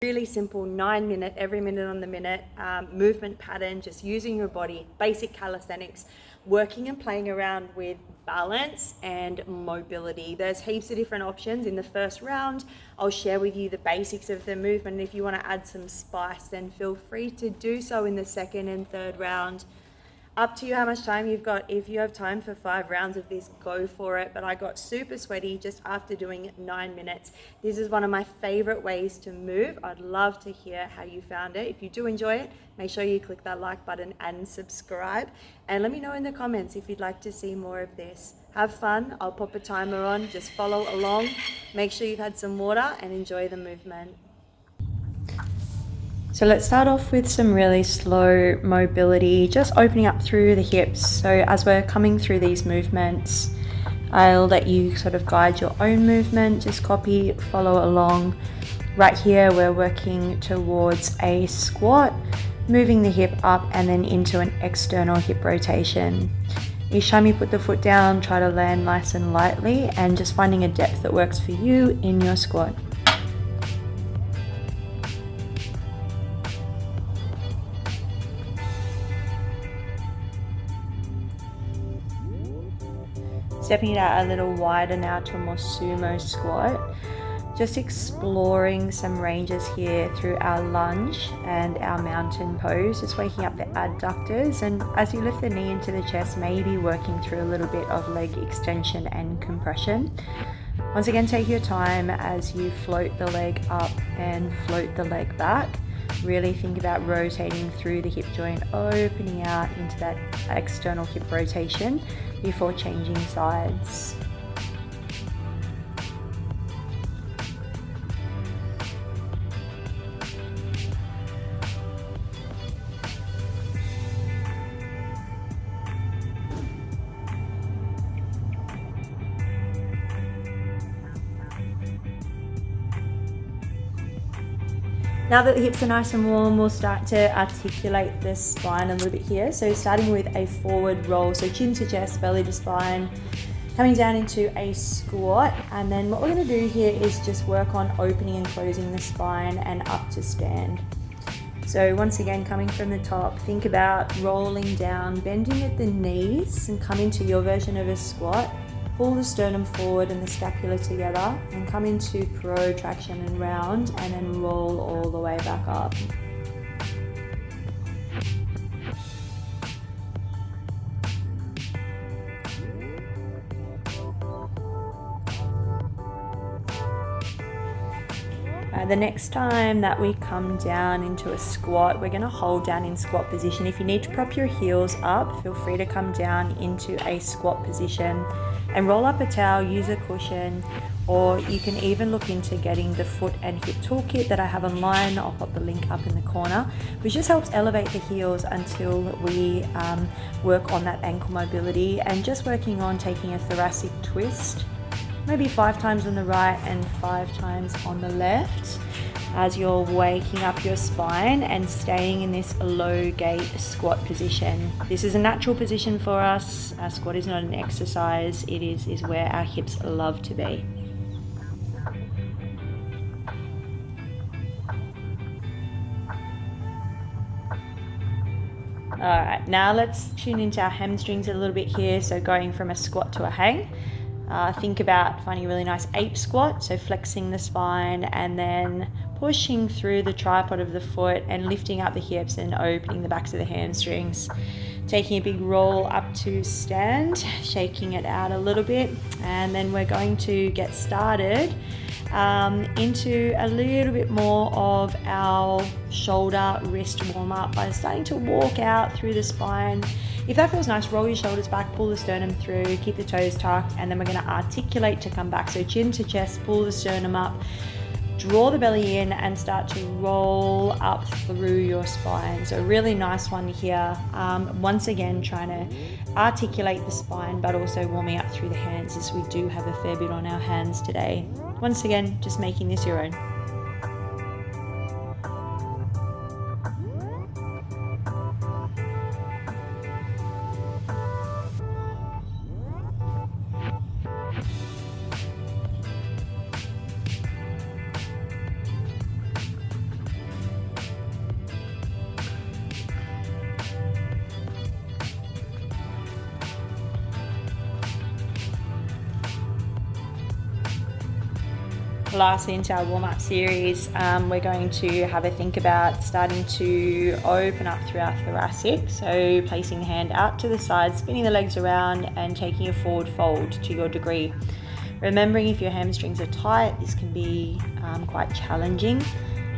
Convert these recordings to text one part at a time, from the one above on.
Really simple 9-minute, every minute on the minute movement pattern, just using your body, basic calisthenics, working and playing around with balance and mobility. There's heaps of different options. In the first round, I'll share with you the basics of the movement. If you want to add some spice, then feel free to do so in the second and third round. Up to you how much time you've got. If you have time for 5 rounds of this, go for it. But I got super sweaty just after doing 9 minutes. This is one of my favorite ways to move. I'd love to hear how you found it. If you do enjoy it, make sure you click that like button and subscribe. And let me know in the comments if you'd like to see more of this. Have fun. I'll pop a timer on. Just follow along. Make sure you've had some water and enjoy the movement. So let's start off with some really slow mobility, just opening up through the hips. So as we're coming through these movements, I'll let you sort of guide your own movement, just copy, follow along. Right here, we're working towards a squat, moving the hip up and then into an external hip rotation. Each time you put the foot down, try to land nice and lightly and just finding a depth that works for you in your squat. Stepping it out a little wider now to a more sumo squat. Just exploring some ranges here through our lunge and our mountain pose. Just waking up the adductors, and as you lift the knee into the chest, maybe working through a little bit of leg extension and compression. Once again, take your time as you float the leg up and float the leg back. Really think about rotating through the hip joint, opening out into that external hip rotation before changing sides. Now that the hips are nice and warm, we'll start to articulate the spine a little bit here. So starting with a forward roll, so chin to chest, belly to spine, coming down into a squat. And then what we're going to do here is just work on opening and closing the spine and up to stand. So once again, coming from the top, think about rolling down, bending at the knees and come into your version of a squat. Pull the sternum forward and the scapula together and come into protraction and round, and then roll all the way back up. The next time that we come down into a squat, we're going to hold down in squat position. If you need to prop your heels up, feel free to come down into a squat position and roll up a towel, use a cushion, or you can even look into getting the foot and hip toolkit that I have online. I'll pop the link up in the corner, which just helps elevate the heels until we work on that ankle mobility, and just working on taking a thoracic twist, maybe 5 times on the right and 5 times on the left, as you're waking up your spine and staying in this low gate squat position. This is a natural position for us. Our squat is not an exercise. It is where our hips love to be. All right, now let's tune into our hamstrings a little bit here. So going from a squat to a hang. Think about finding a really nice ape squat, so flexing the spine and then pushing through the tripod of the foot and lifting up the hips and opening the backs of the hamstrings. Taking a big roll up to stand, shaking it out a little bit, and then we're going to get started into a little bit more of our shoulder wrist warm up by starting to walk out through the spine. If that feels nice, roll your shoulders back, pull the sternum through, keep the toes tucked, and then we're going to articulate to come back. So chin to chest, pull the sternum up, draw the belly in and start to roll up through your spine. So a really nice one here. Once again, trying to articulate the spine, but also warming up through the hands, as we do have a fair bit on our hands today. Once again, just making this your own. Lastly, into our warm-up series, we're going to have a think about starting to open up through our thoracic. So placing the hand out to the side, spinning the legs around and taking a forward fold to your degree. Remembering if your hamstrings are tight, this can be quite challenging.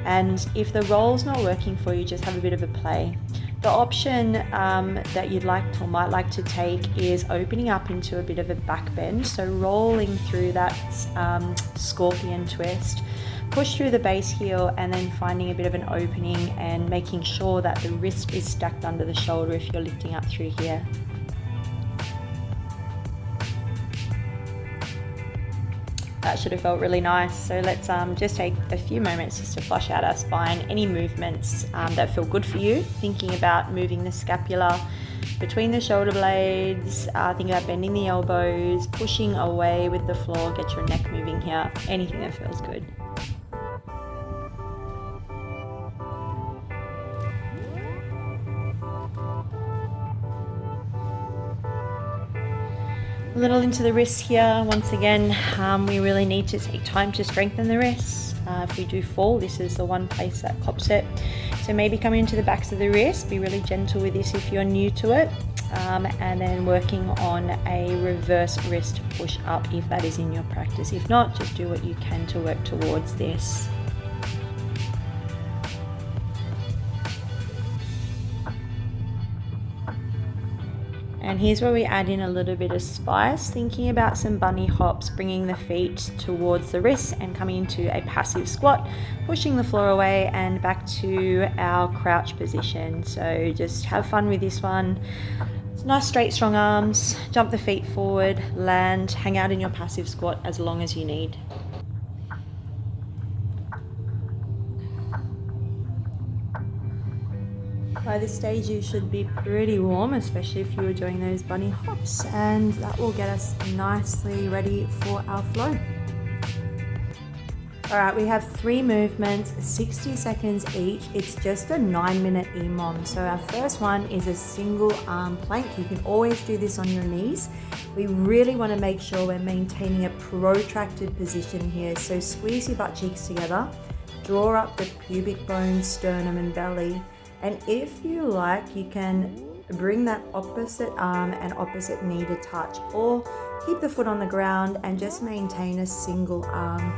And if the roll's not working for you, just have a bit of a play. The option that you'd like to or might like to take is opening up into a bit of a back bend. So rolling through that scorpion twist, push through the base heel and then finding a bit of an opening and making sure that the wrist is stacked under the shoulder if you're lifting up through here. That should have felt really nice. So let's just take a few moments just to flush out our spine. Any movements that feel good for you. Thinking about moving the scapula between the shoulder blades. Think about bending the elbows, pushing away with the floor. Get your neck moving here. Anything that feels good. A little into the wrists here. Once again, we really need to take time to strengthen the wrists. If we do fall, this is the one place that pops it. So maybe coming into the backs of the wrist, be really gentle with this if you're new to it. And then working on a reverse wrist push up if that is in your practice. If not, just do what you can to work towards this. And here's where we add in a little bit of spice, thinking about some bunny hops, bringing the feet towards the wrists and coming into a passive squat, pushing the floor away and back to our crouch position. So just have fun with this one. It's nice straight strong arms, jump the feet forward, land, hang out in your passive squat as long as you need. By this stage you should be pretty warm, especially if you were doing those bunny hops, and that will get us nicely ready for our flow. Alright, we have 3 movements, 60 seconds each. It's just a 9-minute EMOM. So our first one is a single arm plank. You can always do this on your knees. We really want to make sure we're maintaining a protracted position here. So squeeze your butt cheeks together, draw up the pubic bone, sternum and belly. And if you like, you can bring that opposite arm and opposite knee to touch, or keep the foot on the ground and just maintain a single arm.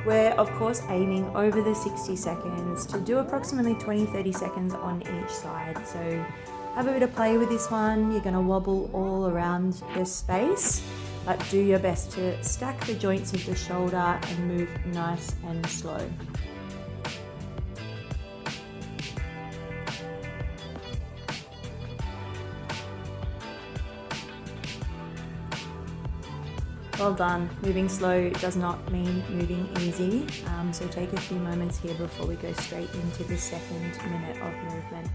We're of course aiming over the 60 seconds to do approximately 20-30 seconds on each side. So have a bit of play with this one. You're going to wobble all around the space, but do your best to stack the joints of the shoulder and move nice and slow. Well done. Moving slow does not mean moving easy, so take a few moments here before we go straight into the second minute of movement.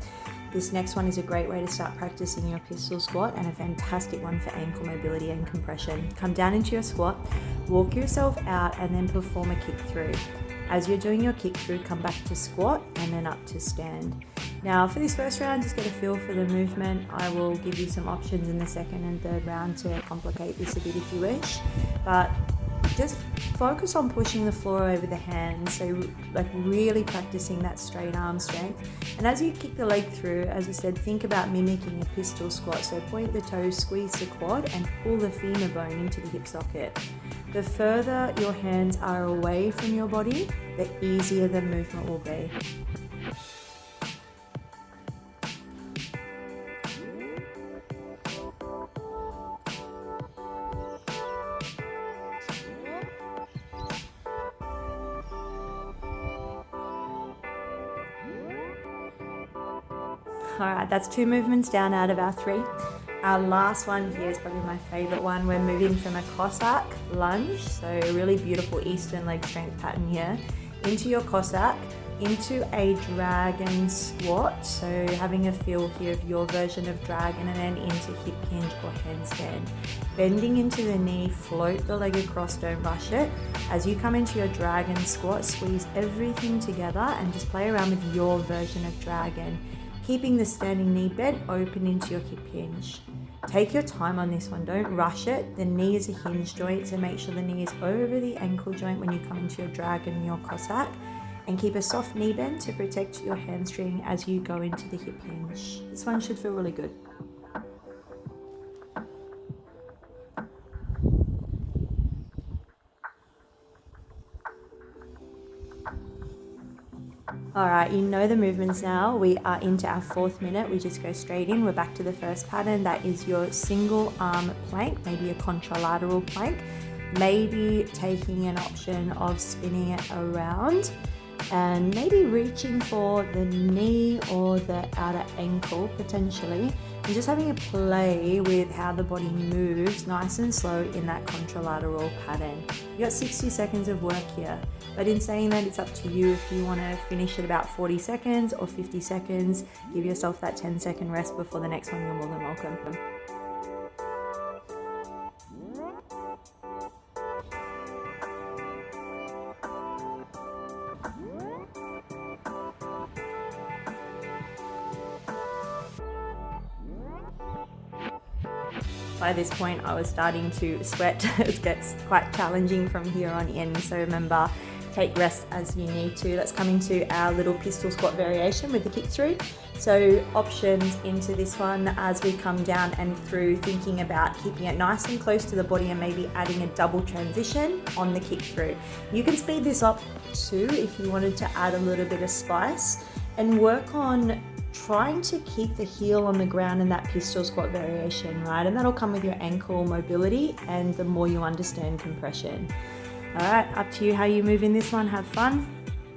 This next one is a great way to start practicing your pistol squat and a fantastic one for ankle mobility and compression. Come down into your squat, walk yourself out and then perform a kick through. As you're doing your kick through, come back to squat and then up to stand. Now for this first round, just get a feel for the movement. I will give you some options in the second and third round to complicate this a bit if you wish, but just focus on pushing the floor over the hands, so like really practicing that straight arm strength. And as you kick the leg through, as I said, think about mimicking a pistol squat. So point the toes, squeeze the quad and pull the femur bone into the hip socket. The further your hands are away from your body, the easier the movement will be. Alright, that's 2 movements down out of our 3. Our last one here is probably my favorite one. We're moving from a Cossack lunge, so a really beautiful Eastern leg strength pattern here, into your Cossack, into a dragon squat, so having a feel here of your version of dragon, and then into hip hinge or handstand. Bending into the knee, float the leg across, don't rush it. As you come into your dragon squat, squeeze everything together and just play around with your version of dragon, keeping the standing knee bent open into your hip hinge. Take your time on this one, don't rush it. The knee is a hinge joint, so make sure the knee is over the ankle joint when you come into your dragon and your Cossack, and keep a soft knee bend to protect your hamstring as you go into the hip hinge. This one should feel really good. All right, you know the movements now. We are into our 4th minute. We just go straight in. We're back to the first pattern. That is your single arm plank, maybe a contralateral plank, maybe taking an option of spinning it around and maybe reaching for the knee or the outer ankle potentially, and just having a play with how the body moves nice and slow in that contralateral pattern. You got 60 seconds of work here, but in saying that, it's up to you if you want to finish at about 40 seconds or 50 seconds. Give yourself that 10-second rest before the next one. You're more than welcome. By this point, I was starting to sweat. It gets quite challenging from here on in. So remember, take rest as you need to. Let's come into our little pistol squat variation with the kick through. So options into this one as we come down and through, thinking about keeping it nice and close to the body and maybe adding a double transition on the kick through. You can speed this up too if you wanted to add a little bit of spice, and work on trying to keep the heel on the ground in that pistol squat variation, right? And that'll come with your ankle mobility and the more you understand compression. All right, up to you how you move in this one. Have fun.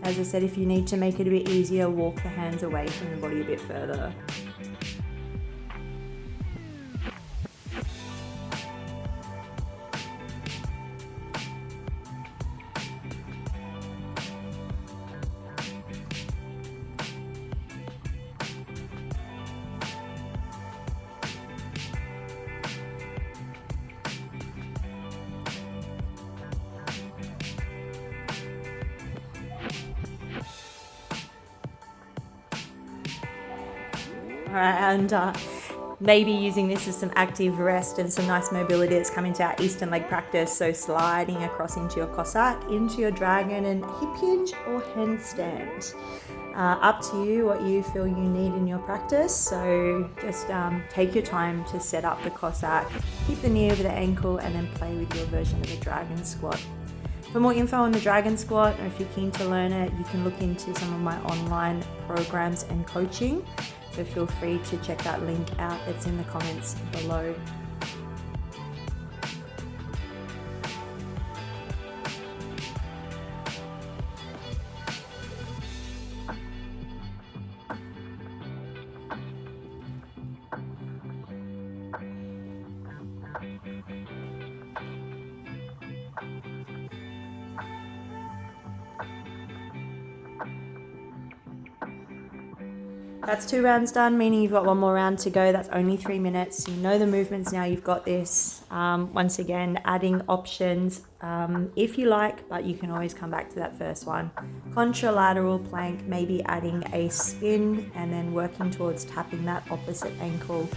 As I said, if you need to make it a bit easier, walk the hands away from the body a bit further. All right, and maybe using this as some active rest and some nice mobility. Let's come into our Eastern leg practice. So sliding across into your Cossack, into your dragon and hip hinge or handstand. Up to you what you feel you need in your practice. So just take your time to set up the Cossack, keep the knee over the ankle, and then play with your version of a dragon squat. For more info on the dragon squat, or if you're keen to learn it, you can look into some of my online programs and coaching. So feel free to check that link out. It's in the comments below. That's 2 rounds done, meaning you've got 1 more round to go. That's only 3 minutes. You know the movements now, you've got this. Once again, adding options if you like, but you can always come back to that first one. Contralateral plank, maybe adding a spin and then working towards tapping that opposite ankle.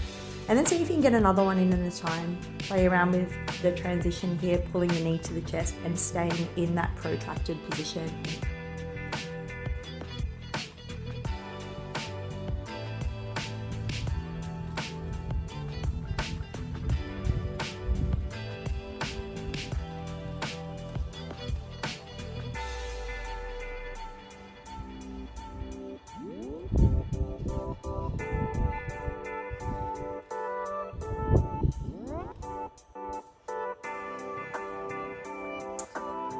And then see if you can get another one in a time. Play around with the transition here, pulling the knee to the chest and staying in that protracted position.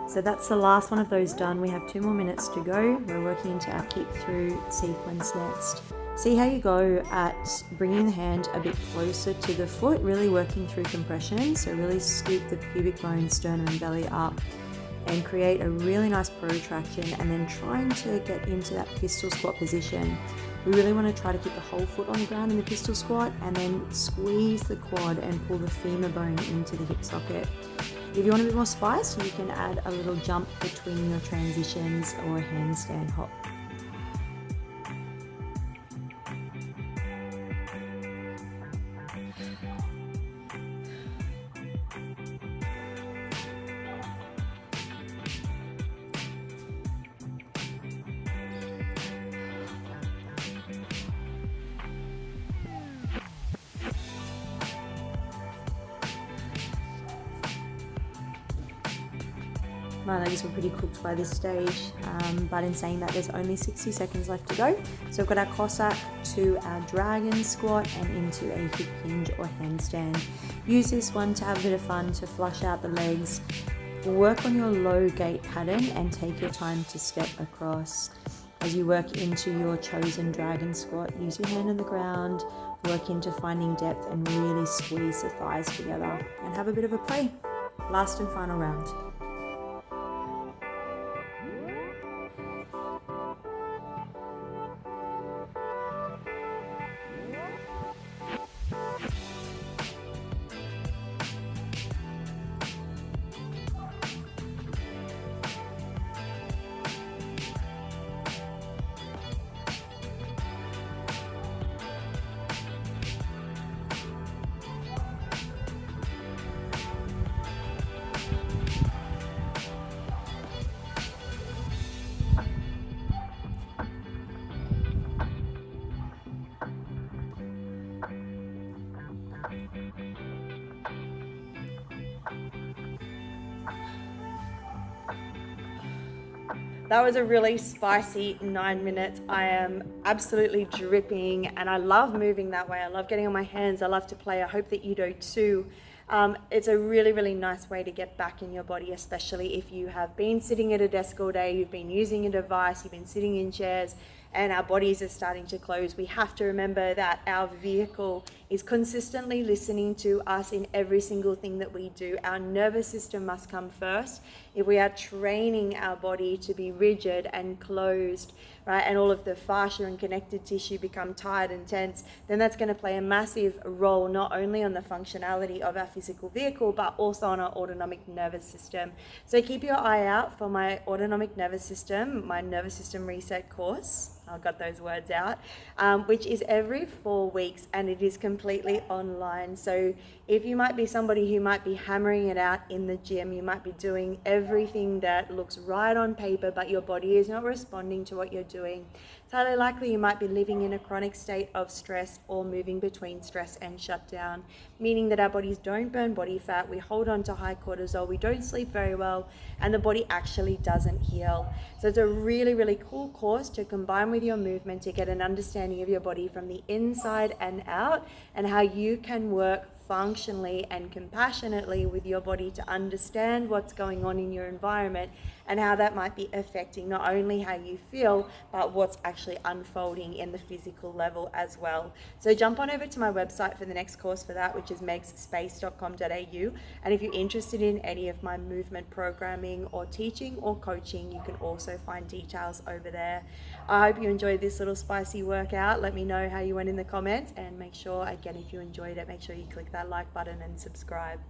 So that's the last one of those done. We have 2 more minutes to go. We're working into our kick through sequence next. See how you go at bringing the hand a bit closer to the foot, really working through compression. So really scoop the pubic bone, sternum and belly up and create a really nice protraction, and then trying to get into that pistol squat position. We really want to try to keep the whole foot on the ground in the pistol squat and then squeeze the quad and pull the femur bone into the hip socket. If you want a bit more spice, you can add a little jump between your transitions or a handstand hop. My legs were pretty cooked by this stage, but in saying that, there's only 60 seconds left to go. So we've got our Cossack to our dragon squat and into a hip hinge or handstand. Use this one to have a bit of fun, to flush out the legs. Work on your low gait pattern and take your time to step across. As you work into your chosen dragon squat, use your hand on the ground, work into finding depth and really squeeze the thighs together and have a bit of a play. Last and final round. That was a really spicy 9 minutes. I am absolutely dripping and I love moving that way. I love getting on my hands. I love to play. I hope that you do too. It's a really, really nice way to get back in your body, especially if you have been sitting at a desk all day, you've been using a device, you've been sitting in chairs, and our bodies are starting to close. We have to remember that our vehicle is consistently listening to us in every single thing that we do. Our nervous system must come first. If we are training our body to be rigid and closed, right, and all of the fascia and connective tissue become tight and tense, then that's going to play a massive role not only on the functionality of our physical vehicle, but also on our autonomic nervous system. So keep your eye out for my autonomic nervous system, my nervous system reset course. I got those words out, which is every 4 weeks and it is completely online. So if you might be somebody who might be hammering it out in the gym, you might be doing everything that looks right on paper, but your body is not responding to what you're doing. It's highly likely you might be living in a chronic state of stress or moving between stress and shutdown, meaning that our bodies don't burn body fat, we hold on to high cortisol, we don't sleep very well, and the body actually doesn't heal. So it's a really, really cool course to combine with your movement to get an understanding of your body from the inside and out, and how you can work functionally and compassionately with your body to understand what's going on in your environment and how that might be affecting not only how you feel, but what's actually unfolding in the physical level as well. So jump on over to my website for the next course for that, which is megspace.com.au. And if you're interested in any of my movement programming or teaching or coaching, you can also find details over there. I hope you enjoyed this little spicy workout. Let me know how you went in the comments, and make sure, again, if you enjoyed it, make sure you click that like button and subscribe.